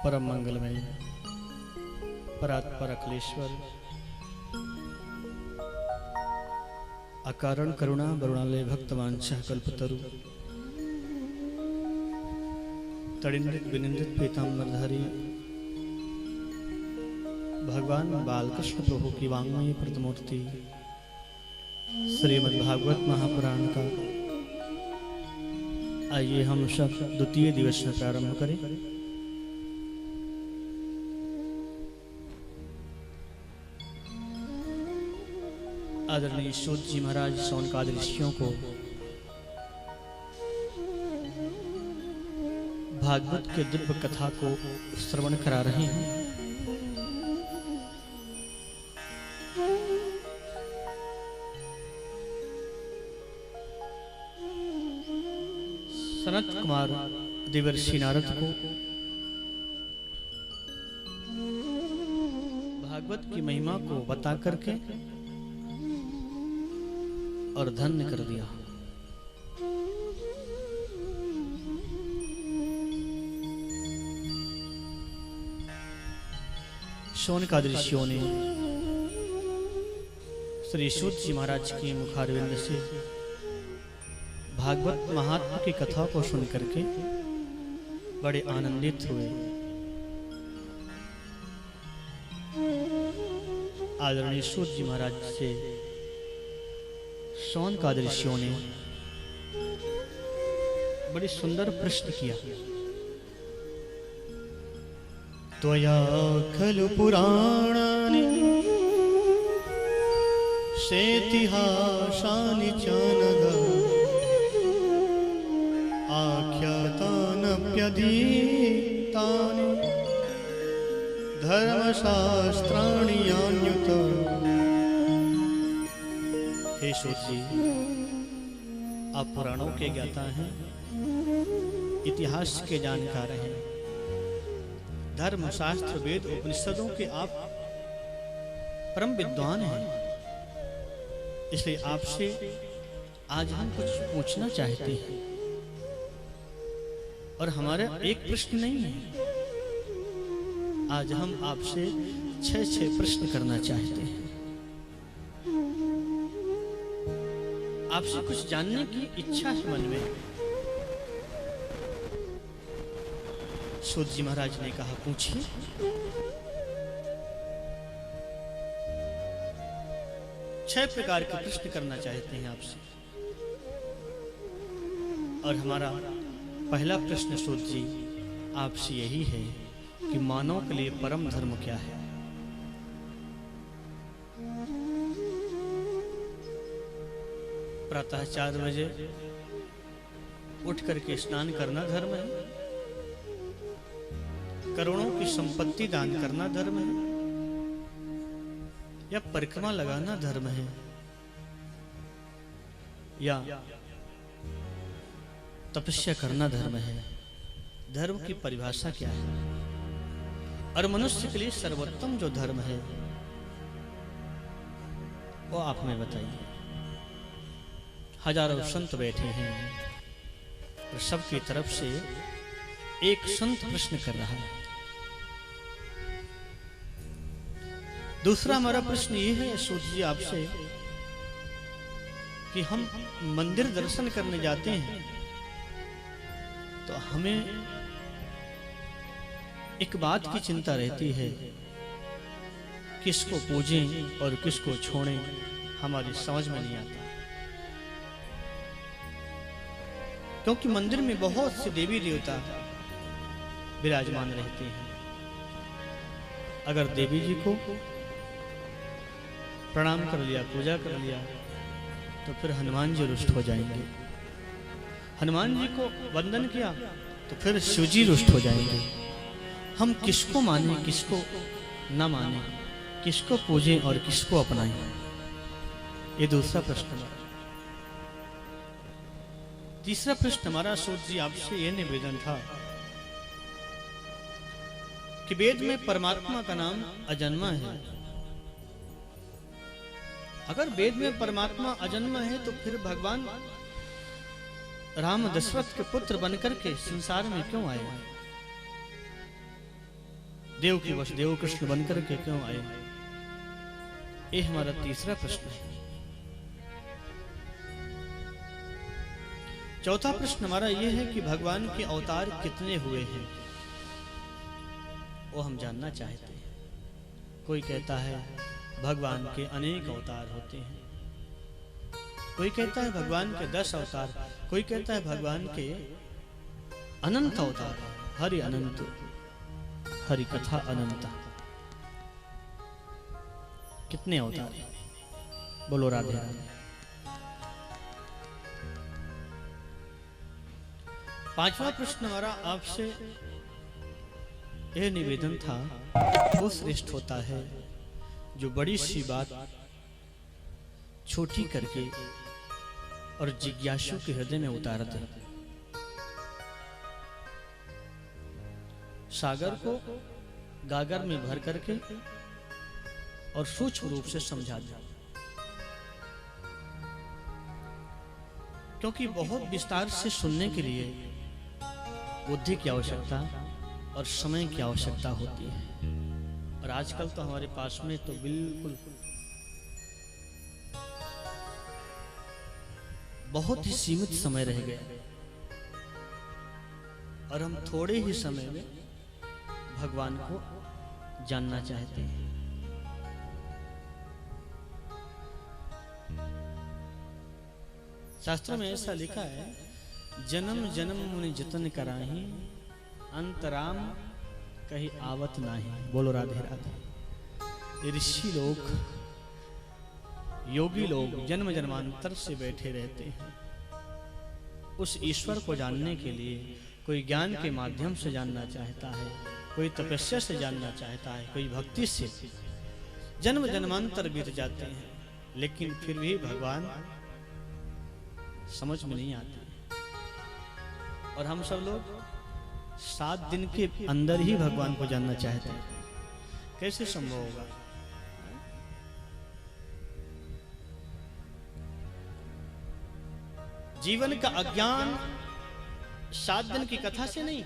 परम मंगलमय परात्पर अखिलेश्वर अकारण करुणा वरुणालय भक्तवांछः कल्पतरु तड़िंद्रित विनिंद्रित पीताम्बरधारी भगवान बालकृष्ण प्रभु की वाङ्मयी प्रतिमूर्ति श्रीमद्भागवत महापुराण का आइए हम सब द्वितीय दिवस में प्रारंभ करें। आदरणीय सूत जी महाराज शौनकादि ऋषियों को भागवत के दिव्य कथा को श्रवण करा रहे हैं। सनत कुमार देवर्षि नारद को भागवत की महिमा को बता करके और धन्य कर दिया। शौनकादि ऋषियों ने श्री सूत जी महाराज के मुखारविंद से भागवत महात्मा की कथा को सुन करके बड़े आनंदित हुए। आदरणीय सूत जी महाराज से शौनकादि ऋषियों ने बड़ी सुंदर प्रश्न किया। त्वया खलु पुराणानि सेतिहासानि च नघ आख्यातानप्यधीतानि धर्मशास्त्राणि यान्युत। हे सूत जी, आप पुराणों के ज्ञाता हैं, इतिहास के जानकार हैं, धर्मशास्त्र वेद उपनिषदों के आप परम विद्वान हैं। इसलिए आपसे आज हम कुछ पूछना चाहते हैं और हमारा एक प्रश्न नहीं है, आज हम आपसे 6 प्रश्न करना चाहते हैं। आपसे कुछ जानने की इच्छा है मन में। सूत जी महाराज ने कहा, पूछिए। छह प्रकार के प्रश्न करना चाहते हैं आपसे। और हमारा पहला प्रश्न सूत जी आपसे यही है कि मानव के लिए परम धर्म क्या है? प्रातः 4 बजे उठ करके स्नान करना धर्म है? करोड़ों की संपत्ति दान करना धर्म है? या परिक्रमा लगाना धर्म है? या तपस्या करना धर्म है? धर्म की परिभाषा क्या है? और मनुष्य के लिए सर्वोत्तम जो धर्म है वो आप हमें बताइए। हजारों संत बैठे हैं और सबकी तरफ से एक संत प्रश्न कर रहा है। दूसरा हमारा प्रश्न ये है सूत जी आपसे कि हम मंदिर दर्शन करने जाते हैं तो हमें एक बात की चिंता रहती है, किसको पूजें और किसको छोड़ें, हमारी समझ में नहीं आता। क्योंकि मंदिर में बहुत से देवी देवता विराजमान रहते हैं। अगर देवी जी को प्रणाम कर लिया, पूजा कर लिया, तो फिर हनुमान जी रुष्ट हो जाएंगे। हनुमान जी को वंदन किया तो फिर शिव जी रुष्ट हो जाएंगे। हम किसको माने, किसको न माने, किसको पूजें और किसको अपनाएं? ये दूसरा प्रश्न हमारा। तीसरा प्रश्न हमारा सूत जी आपसे यह निवेदन था कि वेद में परमात्मा का नाम अजन्मा है। अगर वेद में परमात्मा अजन्मा है तो फिर भगवान राम दशरथ के पुत्र बनकर के संसार में क्यों आए? देव की वसुदेव कृष्ण बनकर के क्यों आए? ये हमारा तीसरा प्रश्न है। चौथा प्रश्न हमारा यह है कि भगवान के अवतार कितने हुए हैं, वो हम जानना चाहते हैं। कोई कहता है भगवान के अनेक अवतार होते हैं, कोई कहता है भगवान के 10 अवतार, कोई कहता है भगवान के अनंत अवतार, हरि अनंत, हरि कथा अनंत। कितने अवतार हैं? बोलो राधे राधे। पांचवा प्रश्न हमारा आपसे यह निवेदन था, वो श्रेष्ठ होता है जो बड़ी सी बात छोटी करके और जिज्ञासु के हृदय में उतार दे। सागर को गागर में भर करके और सूक्ष्म रूप से समझा दे, क्योंकि बहुत विस्तार से सुनने के लिए बुद्धि की आवश्यकता और समय की आवश्यकता होती है। और आजकल तो हमारे पास में तो बिल्कुल बहुत ही सीमित समय रह गया और हम थोड़े ही समय में भगवान को जानना चाहते हैं। शास्त्रों में ऐसा लिखा है, जन्म जन्म मुनि जतन कराही, अंतराम कहीं आवत नाही। बोलो राधे राधे। ऋषि लोग, योगी लोग जन्म जन्मांतर से बैठे रहते हैं। उस ईश्वर को जानने के लिए कोई ज्ञान के माध्यम से जानना चाहता है, कोई तपस्या से जानना चाहता है, कोई भक्ति से। जन्म जन्मांतर बीत जाते हैं, लेकिन फिर भी भगवान समझ में नहीं आते। और हम सब लोग 7 दिन के अंदर ही भगवान को जानना चाहते हैं। कैसे संभव होगा? जीवन का अज्ञान 7 दिन की कथा से नहीं,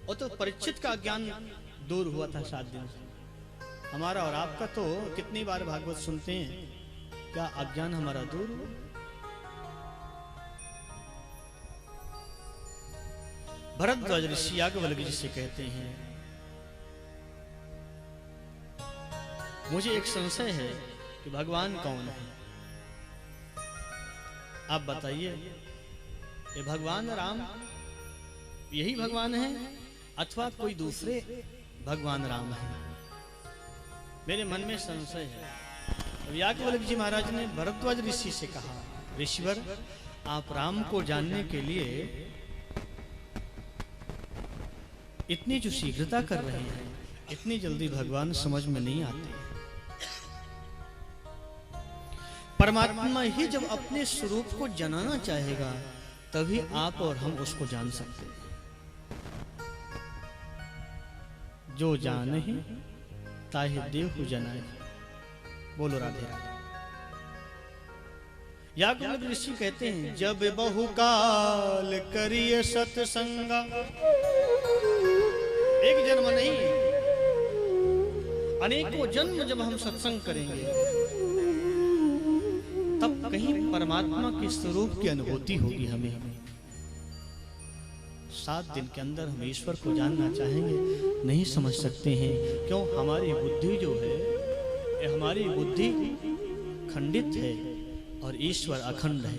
वो तो परीक्षित का अज्ञान दूर हुआ था 7 दिन से। हमारा और आपका तो कितनी बार भागवत सुनते हैं, क्या अज्ञान हमारा दूर हुआ? भरद्वाज ऋषि याज्ञवल्क्य जिसे कहते हैं, मुझे एक संशय है कि भगवान कौन है। आप बताइए, ये भगवान राम यही भगवान है अथवा कोई दूसरे भगवान राम है? मेरे मन में संशय है। याज्ञवल्क्य जी महाराज ने भरद्वाज ऋषि से कहा, ऋषिवर आप राम को जानने के लिए इतनी जो शीघ्रता कर रहे हैं, इतनी जल्दी भगवान समझ में नहीं आते। परमात्मा ही जब अपने स्वरूप को जानना चाहेगा, तभी आप और हम उसको जान सकते हैं। जो जान ही ताहि देहु जनाए। बोलो राधे राधे। याज्ञवल्क्य ऋषि कहते हैं, जब बहुकाल करिए सत्संगा, एक जन्म नहीं, अनेकों जन्म जब हम सत्संग करेंगे, तब कहीं परमात्मा के स्वरूप की अनुभूति होगी हमें। 7 दिन के अंदर हम ईश्वर को जानना चाहेंगे, नहीं समझ सकते हैं। क्यों? हमारी बुद्धि जो है, ये हमारी बुद्धि खंडित है और ईश्वर अखंड है।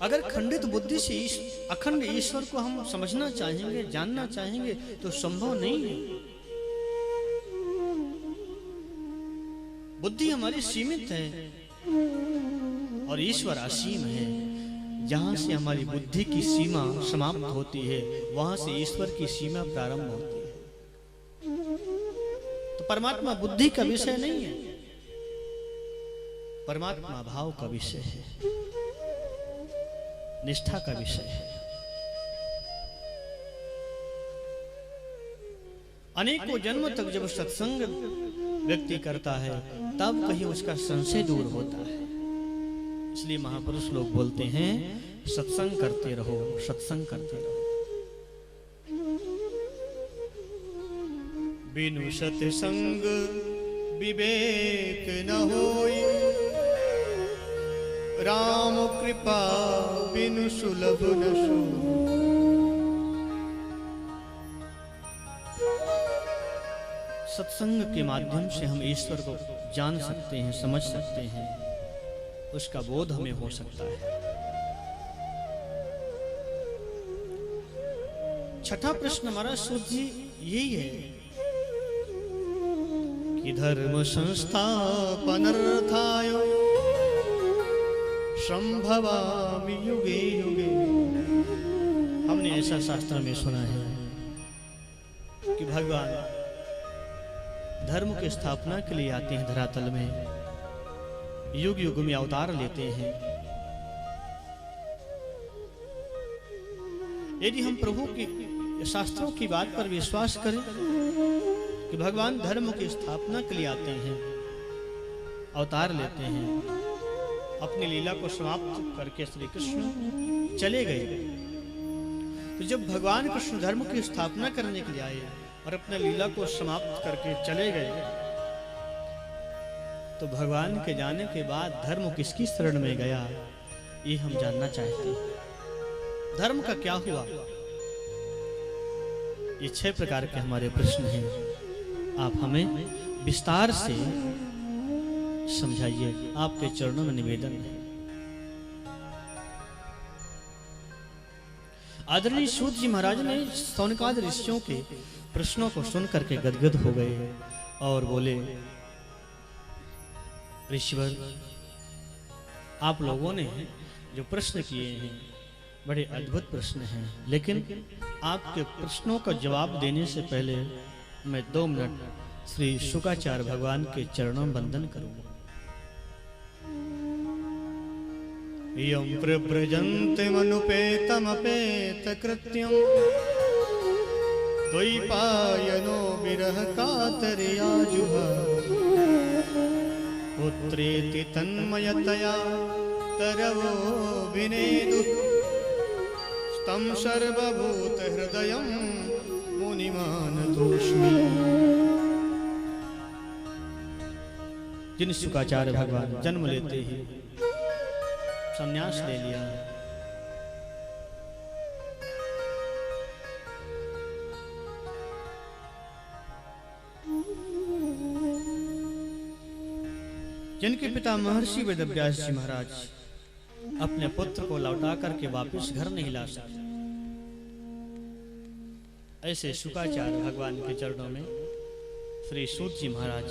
अगर खंडित बुद्धि से अखंड ईश्वर को हम समझना चाहेंगे, जानना चाहेंगे, तो संभव नहीं है। बुद्धि हमारी सीमित है और ईश्वर असीम है। जहां से हमारी बुद्धि की सीमा समाप्त होती है, वहां से ईश्वर की सीमा प्रारंभ होती है। तो परमात्मा बुद्धि का विषय नहीं है, परमात्मा भाव का विषय है, निष्ठा का विषय है। अनेकों जन्म तक जब सत्संग व्यक्ति करता है, तब कहीं उसका संशय दूर होता है। इसलिए महापुरुष लोग बोलते हैं, सत्संग करते रहो, सत्संग करते रहो। बिनु सत्संग विवेक न होई, राम कृपा बिनु सुलभ न सोई। सत्संग के माध्यम से हम ईश्वर को जान सकते हैं, समझ सकते हैं, उसका बोध हमें हो सकता है। छठा प्रश्न हमारा सूत जी यही है कि धर्म संस्थापनार्थाय संभवामि युगे युगे। हमने ऐसा शास्त्र में सुना है कि भगवान धर्म की स्थापना के लिए आते हैं धरातल में, युग युग में अवतार लेते हैं। यदि हम प्रभु की शास्त्रों की बात पर विश्वास करें कि भगवान धर्म की स्थापना के लिए आते हैं, अवतार लेते हैं, अपनी लीला को समाप्त करके श्री कृष्ण चले गए, तो जब भगवान कृष्ण धर्म की स्थापना करने के लिए आए और अपने लीला को समाप्त करके चले गए, तो भगवान के जाने के बाद धर्म किसकी शरण में गया, ये हम जानना चाहते हैं। धर्म का क्या हुआ? ये 6 प्रकार के हमारे प्रश्न हैं। आप हमें विस्तार से समझाइए, आपके चरणों में निवेदन है। आदरणीय सूत जी महाराज ने सौनकादि ऋषियों के प्रश्नों को सुन करके गदगद हो गए और बोले, ऋषिवर, आप लोगों ने जो प्रश्न किए हैं बड़े अद्भुत प्रश्न हैं, लेकिन आपके प्रश्नों का जवाब देने से पहले मैं 2 मिनट श्री शुकाचार्य भगवान के चरणों में वंदन करूंगा। यं प्रव्रजन्त्यमनुपेतमपेत कृत्यं द्वैपायनो विरह कातर्याजुः पुत्रेति तन्मयतया तरवो विनेदुः तं सर्वभूत हृदयं मुनिमानतोऽस्मि। जिन शुकाचार्य भगवान जन्म लेते ही संन्यास ले लिया, जिनके पिता महर्षि वेदव्यास जी महाराज अपने पुत्र को लौटा करके वापस घर नहीं ला सके, ऐसे शुकाचार्य भगवान के चरणों में श्री सूत जी महाराज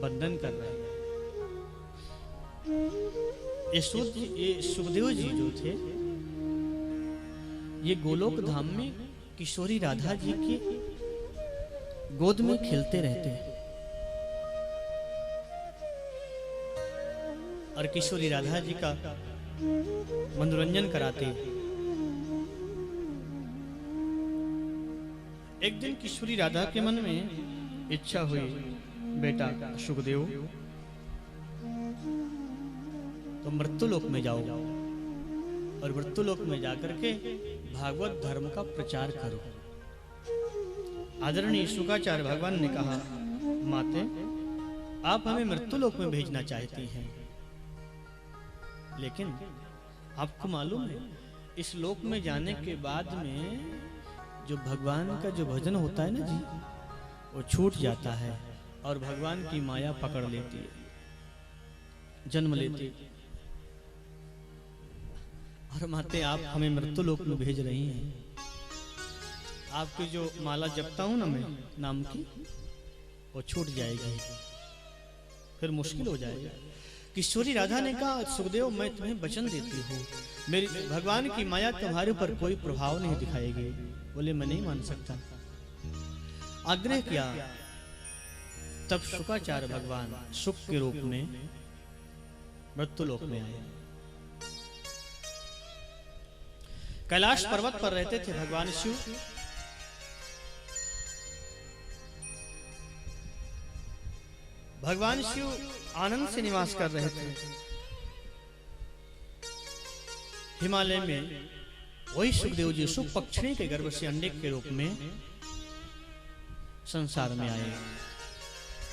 वंदन कर रहे हैं। ये सुखदेव जी जो थे, ये गोलोक धाम में किशोरी राधा जी की गोद में खेलते रहते हैं और किशोरी राधा जी का मनोरंजन कराते। एक दिन किशोरी राधा के मन में इच्छा हुई, बेटा सुखदेव तो मृत्युलोक में जाओ और मृत्युलोक में जाकर के भागवत धर्म का प्रचार करो। आदरणीय शुकाचार्य भगवान ने कहा, माते आप हमें मृत्युलोक में भेजना चाहती हैं, लेकिन आपको मालूम है इस लोक में जाने के बाद में जो भगवान का जो भजन होता है ना जी, वो छूट जाता है और भगवान की माया पकड़ लेती है, जन्म लेती है। और माते आप हमें मृत्युलोक में भेज रही हैं, आपकी जो माला जपता हूं ना मैं नाम की, वो छूट जाएगी, फिर मुश्किल हो जाएगा। किशोरी राधा ने कहा, सुखदेव मैं तुम्हें वचन देती हूँ, मेरी भगवान की माया तुम्हारे ऊपर कोई प्रभाव नहीं दिखाएगी। बोले मैं नहीं मान सकता। आग्रह किया, तब शुकाचार्य भगवान सुख के रूप में मृत्युलोक में आए। कैलाश पर्वत पर रहते थे भगवान शिव। भगवान शिव आनंद से निवास कर रहे थे। हिमालय में वही सुखदेव जी सुख पक्षिणी के गर्भ से अंडे के रूप में संसार में आए।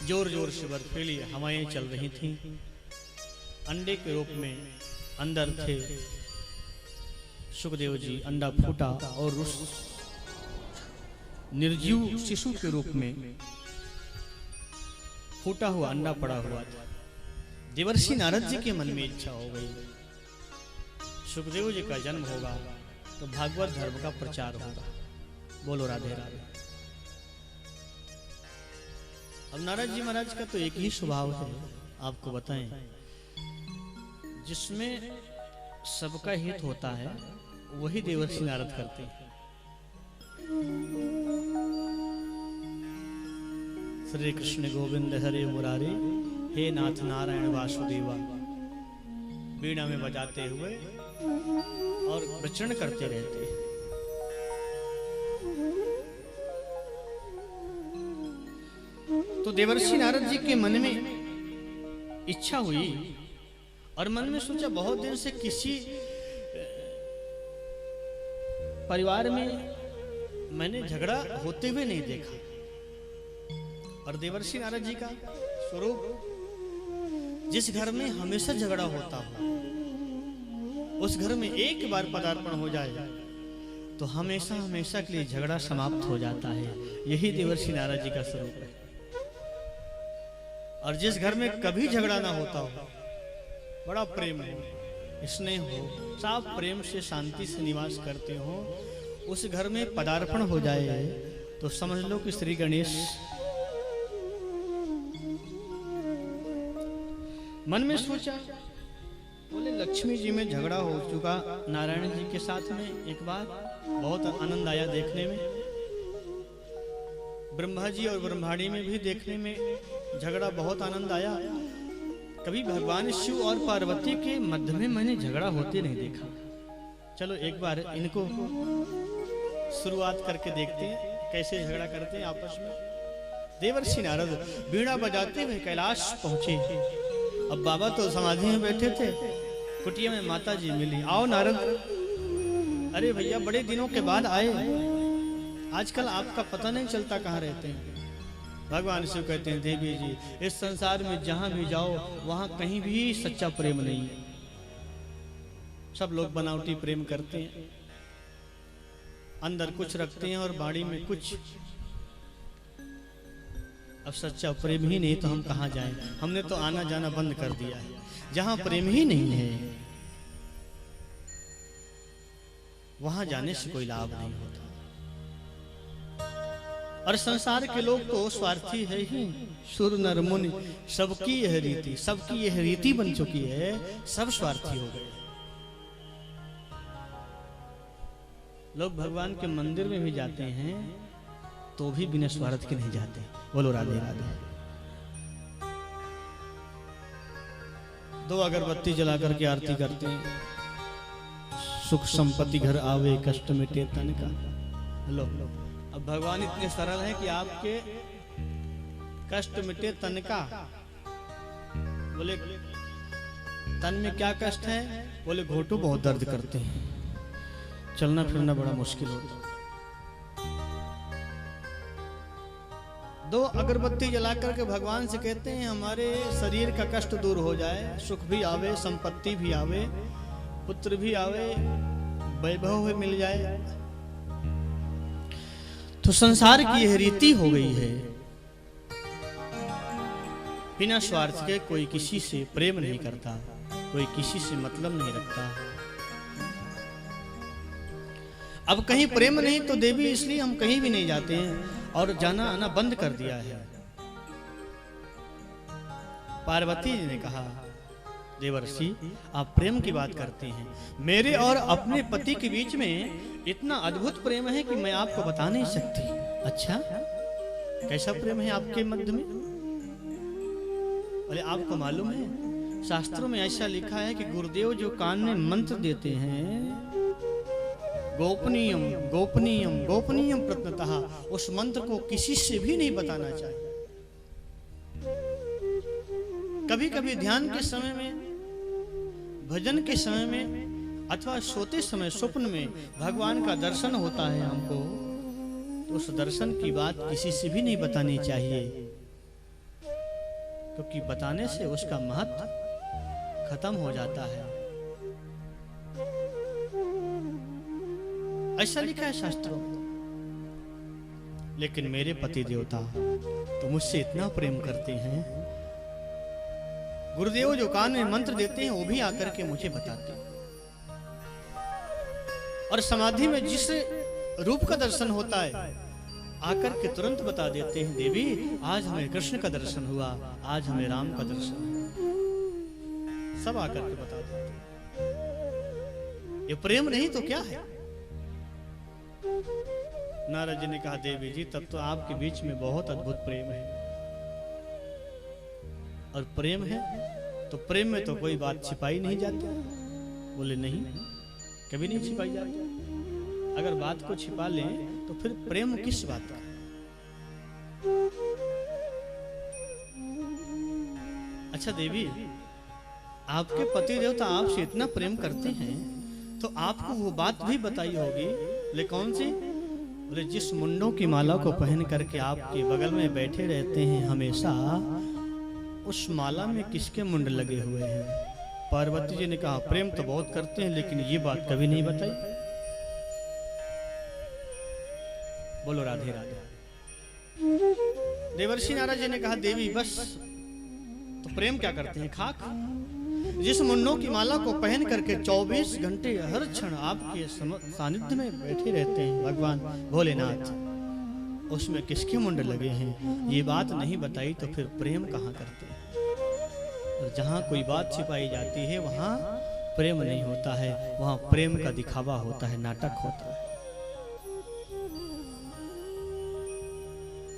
जोर जोर से बर्फीली हवाएं चल रही थीं। अंडे के रूप में अंदर थे सुखदेव जी। अंडा फूटा और उस निर्जीव शिशु के रूप में फूटा हुआ अंडा पड़ा हुआ था। देवर्षि नारद जी के मन में इच्छा हो गई, सुखदेव जी का जन्म होगा तो भागवत धर्म का प्रचार होगा। बोलो राधे राधे। अब नारद जी महाराज का तो एक ही स्वभाव है, आपको बताएं, जिसमें सबका हित होता है वही देवर्षि नारद करते हैं। श्री कृष्ण गोविंद हरे मुरारी, हे नाथ नारायण वासुदेवा, बीड़ा में बजाते हुए और विचरण करते रहते हैं। तो देवर्षि नारद जी के मन में इच्छा हुई और मन में सोचा, बहुत दिन से किसी परिवार में मैंने झगड़ा होते हुए नहीं देखा। और देवर्षि नारद जी का स्वरूप, जिस घर में हमेशा झगड़ा होता हो उस घर में एक बार पदार्पण हो जाए तो हमेशा हमेशा के लिए झगड़ा समाप्त हो जाता है। यही देवर्षि नारद जी का स्वरूप है। और जिस घर में कभी झगड़ा ना होता हो, बड़ा प्रेम हो, स्नेह हो, साफ प्रेम से शांति से निवास करते हो, उस घर में पदार्पण हो जाए तो समझ लो कि श्री गणेश। मन में सोचा, बोले लक्ष्मी जी में झगड़ा हो चुका नारायण जी के साथ में एक बार, बहुत आनंद आया देखने में। ब्रह्मा जी और ब्रह्माणी में भी देखने में झगड़ा बहुत आनंद आया। कभी भगवान शिव और पार्वती के मध्य में मैंने झगड़ा होते नहीं देखा। चलो एक बार इनको शुरुआत करके देखते हैं कैसे झगड़ा करते हैं आपस में। देवर्षि नारद बीड़ा बजाते हुए कैलाश पहुंचे। अब बाबा तो समाधि में बैठे थे, कुटिया में माता जी मिली। आओ नारद। अरे भैया बड़े दिनों के बाद आए, आजकल आपका पता नहीं चलता कहाँ रहते हैं। भगवान शिव कहते हैं, देवी जी इस संसार में जहां भी जाओ वहां कहीं भी सच्चा प्रेम नहीं है। सब लोग बनावटी प्रेम करते हैं, अंदर कुछ रखते हैं और बाड़ी में कुछ। अब सच्चा प्रेम ही नहीं तो हम कहां जाएं? हमने तो आना जाना बंद कर दिया है। जहां प्रेम ही नहीं है वहां जाने से कोई लाभ नहीं होता। और संसार के लोग तो स्वार्थी है ही, सुर नर मुनि सबकी यह रीति, सबकी यह रीति बन चुकी है, सब स्वार्थी हो गए। लोग भगवान के मंदिर में भी जाते हैं तो भी बिना स्वार्थ के नहीं जाते। बोलो राधे राधे। 2 अगरबत्ती जला करके आरती करते हैं। सुख संपत्ति घर आवे, कष्ट मिटे तन का। लो अब भगवान इतने सरल हैं कि आपके कष्ट मिटे तन का। बोले तन में क्या कष्ट है? बोले घोटू बहुत दर्द करते हैं, चलना फिरना बड़ा मुश्किल होता। 2 अगरबत्ती जला करके भगवान से कहते हैं हमारे शरीर का कष्ट दूर हो जाए, सुख भी आवे, संपत्ति भी आवे, पुत्र भी आवे, वैभव भी मिल जाए। तो संसार की यह रीति हो गई है, बिना स्वार्थ के कोई किसी से प्रेम नहीं करता, कोई किसी से मतलब नहीं रखता। अब कहीं प्रेम नहीं तो देवी, इसलिए हम कहीं भी नहीं जाते हैं और जाना आना बंद कर दिया है। पार्वती जी ने कहा, देवर्षि आप प्रेम की बात करते हैं, मेरे और अपने पति के बीच में इतना अद्भुत प्रेम है कि मैं आपको बता नहीं सकती। अच्छा कैसा प्रेम है आपके मध्य में? अरे आपको मालूम है शास्त्रों में ऐसा लिखा है कि गुरुदेव जो कान में मंत्र देते हैं, गोपनीयम गोपनीयम गोपनीयम प्रत्नतः, उस मंत्र को किसी से भी नहीं बताना चाहिए। कभी कभी ध्यान के समय में, भजन के समय में, अथवा सोते समय स्वप्न में भगवान का दर्शन होता है हमको, तो उस दर्शन की बात किसी से भी नहीं बतानी चाहिए, क्योंकि बताने से उसका महत्व खत्म हो जाता है। ऐसा लिखा है शास्त्रों में। लेकिन मेरे पति देवता तो मुझसे इतना प्रेम करते हैं, गुरुदेव जो कान में मंत्र देते हैं वो भी आकर के मुझे बताते हैं, और समाधि में जिस रूप का दर्शन होता है आकर के तुरंत बता देते हैं, देवी आज हमें कृष्ण का दर्शन हुआ, आज हमें राम का दर्शन हुआ। सब आकर के बता देते हैं। ये प्रेम नहीं तो क्या है? नारद जी ने कहा, देवी जी तब तो आपके बीच में बहुत अद्भुत प्रेम है। और प्रेम है तो प्रेम में तो कोई बात छिपाई नहीं जाती। बोले नहीं, कभी नहीं छिपाई जाती। अगर बात को छिपा लें तो फिर प्रेम किस बात का? अच्छा देवी, आपके पति देवता आपसे इतना प्रेम करते हैं तो आपको वो बात भी बताई होगी। ले कौन सी? बोले जिस मुंडों की माला को पहन करके आपके बगल में बैठे रहते हैं हमेशा, उस माला में किसके मुंड लगे हुए हैं? पार्वती जी ने कहा, प्रेम तो बहुत करते हैं लेकिन ये बात कभी नहीं बताई। बोलो राधे राधे। देवर्षि नारद जी ने कहा, देवी बस तो प्रेम क्या करते हैं? खाक। जिस मुन्नों की माला को पहन करके 24 घंटे हर क्षण आपके सानिध्य में बैठे रहते हैं भगवान भोलेनाथ, उसमें किसके मुंड लगे हैं? ये बात नहीं बताई तो फिर प्रेम कहाँ करते हैं? और जहाँ कोई बात छिपाई जाती है वहाँ प्रेम नहीं होता है, वहाँ प्रेम का दिखावा होता है, नाटक होता है।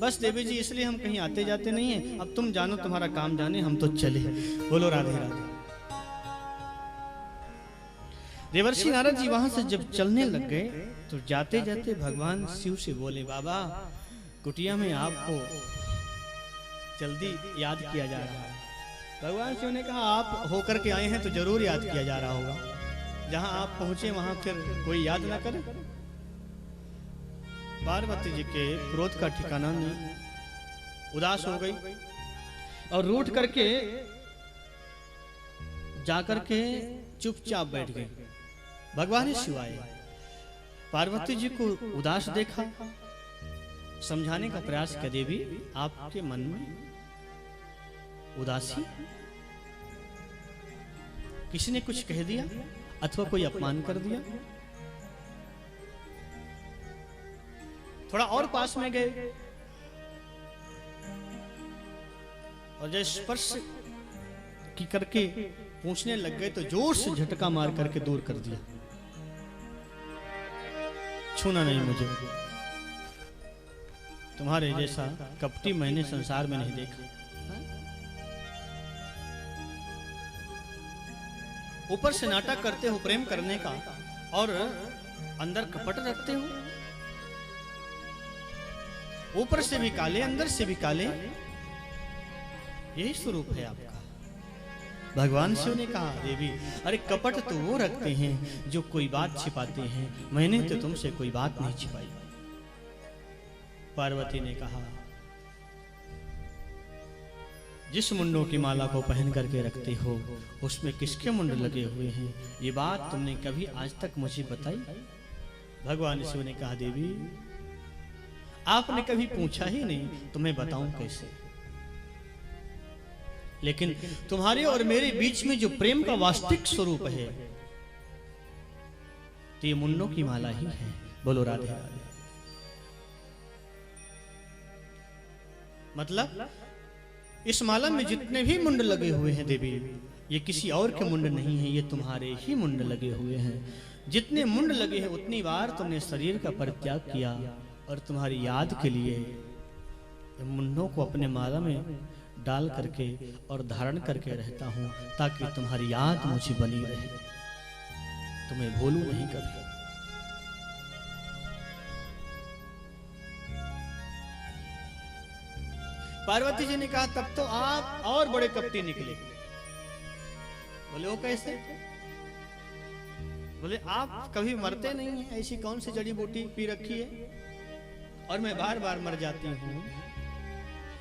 बस देवी जी, इसलिए हम कहीं आते जाते नहीं हैं। अब तुम जानो, तुम्हारा काम जाने, हम तो चले। बोलो राधे राधे। देवर्षि नारद जी वहां से जब चलने लग गए तो जाते जाते भगवान शिव से बोले, बाबा कुटिया में आपको जल्दी याद किया जा रहा है। भगवान शिव ने कहा, आप होकर के आए हैं तो जरूर याद किया जा रहा होगा। जहां आप पहुंचे वहां फिर कोई याद ना करे। पार्वती जी के क्रोध का ठिकाना नहीं, उदास हो गई और रूठ करके जाकर के चुपचाप बैठ गई। भगवान शिव आए, पार्वती जी को उदास देखा, समझाने का प्रयास किया, देवी आपके मन में उदासी, किसी ने कुछ कह दिया अथवा कोई अपमान कर दिया? थोड़ा और पास में गए और जब स्पर्श की करके पूछने लग गए तो जोर से झटका मार करके दूर कर दिया। छूना नहीं मुझे, तुम्हारे जैसा कपटी मैंने संसार में नहीं देखा। ऊपर से नाटक करते हो प्रेम करने का और अंदर कपट रखते हो। ऊपर से भी काले अंदर से भी काले, यही स्वरूप है आपका। भगवान शिव ने कहा, देवी अरे कपट तो वो रखते हैं जो कोई बात छिपाते हैं, मैंने तो तुमसे कोई बात नहीं छिपाई। पार्वती ने कहा, जिस मुंडों की माला को पहन करके रखते हो उसमें किसके मुंड लगे हुए हैं, ये बात तुमने कभी आज तक मुझे बताई? भगवान शिव ने कहा, देवी आपने कभी पूछा ही नहीं तो मैं बताऊं कैसे? लेकिन तुम्हारे और मेरे बीच में जो प्रेम का वास्तविक स्वरूप है तो ये मुंडों की माला ही है। बोलो राधे राधे। मतलब इस माला में जितने भी मुंड लगे हुए हैं देवी, ये किसी और के मुंड नहीं है, ये तुम्हारे ही मुंड लगे हुए हैं। जितने मुंड लगे हैं उतनी बार तुमने शरीर का परित्याग किया और तुम्हारी याद के लिए मुंडों को अपने माला में डाल करके और धारण करके रहता हूं ताकि तुम्हारी याद मुझे बनी रहे, तुम्हें भूलूं नहीं कभी। पार्वती जी ने कहा, तब तो आप और बड़े कपटी निकले। बोले वो कैसे? बोले आप कभी मरते नहीं हैं, ऐसी कौन सी जड़ी बूटी पी रखी है? और मैं बार बार मर जाती हूँ,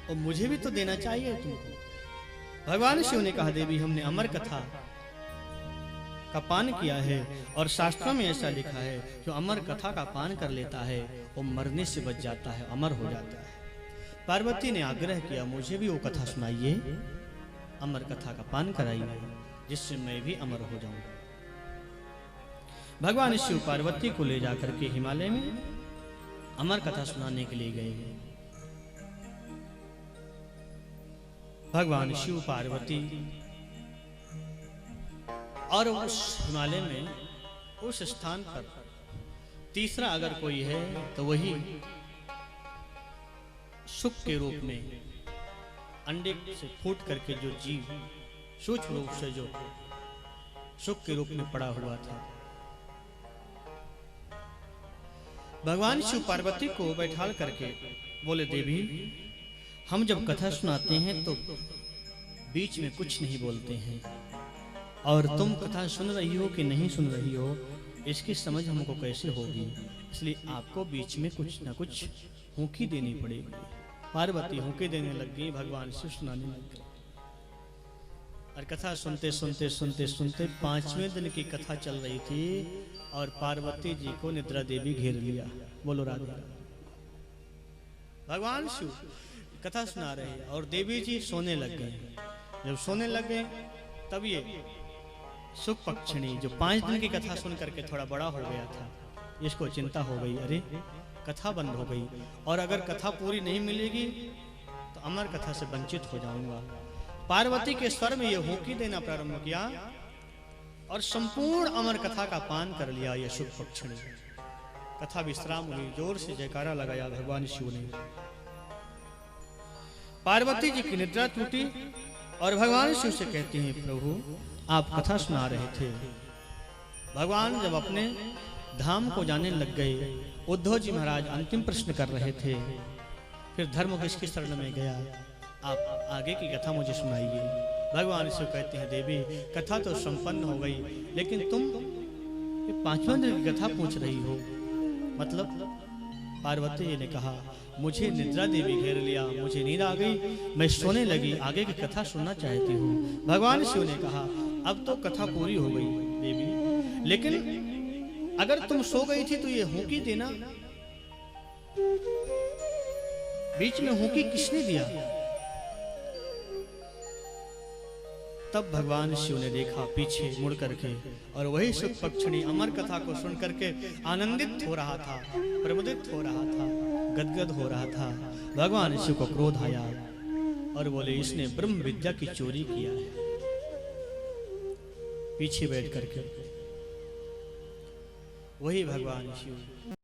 और मुझे भी तो देना चाहिए तुमको। भगवान शिव ने कहा, देवी हमने अमर कथा का पान किया है, और शास्त्रों में ऐसा लिखा है जो अमर कथा का पान कर लेता है वो मरने से बच जाता है, अमर हो जाता है। पार्वती ने आग्रह किया, मुझे भी वो कथा सुनाइए, अमर कथा का पान कराइए, जिससे मैं भी अमर हो जाऊं। भगवान शिव पार्वती को ले जाकर के हिमालय में अमर कथा सुनाने के लिए गए। भगवान शिव पार्वती और उस हिमालय में उस स्थान पर तीसरा अगर कोई है तो वही शुक के रूप में अंडे से फूट करके जो जीव सूक्ष्म रूप से जो शुक के रूप में पड़ा हुआ था। भगवान शिव पार्वती को बैठाल करके बोले, देवी हम जब कथा सुनाते हैं तो बीच में कुछ नहीं बोलते हैं, और तुम कथा सुन रही हो कि नहीं सुन रही हो इसकी समझ हमको कैसे होगी, इसलिए आपको बीच में कुछ ना कुछ हुंकी देनी पड़ेगी। पार्वती हुंकी देने लग गई, भगवान शिव सुनाने लग गए, और कथा सुनते सुनते सुनते सुनते 5वें दिन की कथा चल रही थी और पार्वती जी को निद्रा देवी घेर लिया। बोलो राधे। भगवान शिव कथा सुना रहे हैं और देवी जी सोने लग गए। जब सोने लग गए तब ये सुख पक्षिणी जो 5 दिन की कथा सुन करके थोड़ा बड़ा हो गया था, इसको चिंता हो गई, अरे कथा बंद हो गई, और अगर कथा पूरी नहीं मिलेगी तो अमर कथा से वंचित हो जाऊंगा। पार्वती के स्वर में यह हुंकी देना प्रारंभ किया और संपूर्ण अमर कथा का पान कर लिया यह सुख पक्षिणी। कथा विश्राम हुई, जोर से जयकारा लगाया भगवान शिव ने। पार्वती जी की निद्रा टूटी और भगवान शिव से कहती हैं, प्रभु आप कथा सुना रहे थे। भगवान जब अपने धाम को जाने लग गए, उद्धव जी महाराज अंतिम प्रश्न कर रहे थे, फिर धर्म किसकी शरण में गया, आप आगे की कथा मुझे सुनाइए। भगवान शिव कहते हैं, देवी कथा तो संपन्न हो गई, लेकिन तुम 5वें दिन की कथा पूछ रही हो, मतलब? पार्वती जी ने कहा, मुझे निद्रा देवी घेर लिया, मुझे नींद आ गई, मैं सोने लगी, आगे की कथा सुनना चाहती हूँ। भगवान शिव ने कहा, अब तो कथा पूरी हो गई देवी, लेकिन अगर तुम सो गई थी तो ये हुंकी देना, बीच में हुंकी किसने दिया? तब भगवान शिव ने देखा पीछे मुड़ करके, और वही सुख पक्षिणी अमर कथा को सुन करके आनंदित हो रहा था, प्रमुदित हो रहा था, गदगद हो रहा था। भगवान शिव को क्रोध आया और बोले, इसने ब्रह्म विद्या की चोरी किया है। पीछे बैठ करके वही भगवान शिव